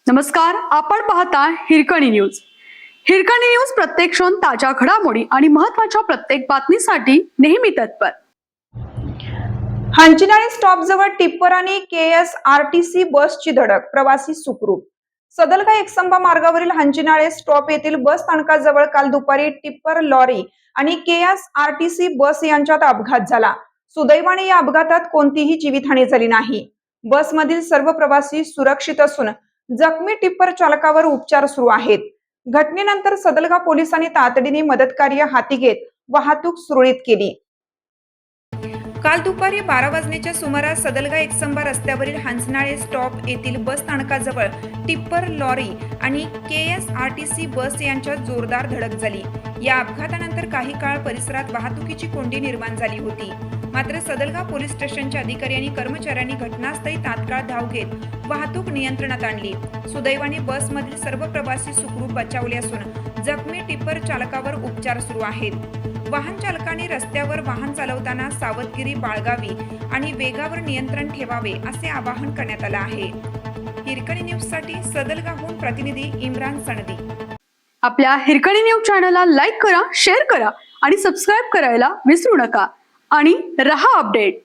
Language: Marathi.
नमस्कार, आपण पाहता हिरकणी न्यूज. हिरकणी न्यूज प्रत्येक क्षण ताज्या घडामोडी आणि महत्त्वाच्या प्रत्येक बातमीसाठी नेहमी तत्पर. हांचीनाळे स्टॉप जवळ टिप्पर आणि KSRTC बसची धडक, प्रवासी सुखरूप. सदलगा एकसंबा मार्गावरील हांचीनाळे स्टॉप येथील बस स्थानकाजवळ काल दुपारी टिप्पर लॉरी आणि KSRTC बस यांच्यात अपघात झाला. सुदैवाने या अपघातात कोणतीही जीवितहानी झाली नाही. बसमधील सर्व प्रवासी सुरक्षित असून जखमी टिप्पर चालकावर उपचार सुरू आहेत. घटनेनंतर सदलगा पोलिसांनी तातडीने मदत कार्य हाती घेत वाहतूक सुरळीत केली. काल दुपारी 12 वाजण्याच्या सुमारास सदलगा एकसंबा रस्त्यावरील हांचनाळे स्टॉप येथील बस स्थानकाजवळ टिप्पर लॉरी आणि KSRTC बस यांच्यात जोरदार धडक झाली. या अपघातानंतर काही काळ परिसरात वाहतुकीची कोंडी निर्माण झाली होती. मात्र सदलगा पोलीस स्टेशनच्या अधिकारी आणि कर्मचाऱ्यांनी घटनास्थळी तात्काळ धाव घेत वाहतूक नियंत्रणात आणली. सुदैवाने बसमधील सर्व प्रवासी सुखरूप बचावले असून जखमी टिप्पर चालकावर उपचार सुरू आहेत. वाहन चालकांनी रस्त्यावर वाहन चालवताना सावधगिरी बाळगावी आणि वेगावर नियंत्रण ठेवावे असे आवाहन करण्यात आले आहे. हिरकणी न्यूजसाठी सदलगाहून प्रतिनिधी इम्रान सनदी. आपल्या हिरकणी न्यूज चॅनलला लाईक करा, शेअर करा आणि सबस्क्राईब करायला विसरू नका आणि रहा अपडेट.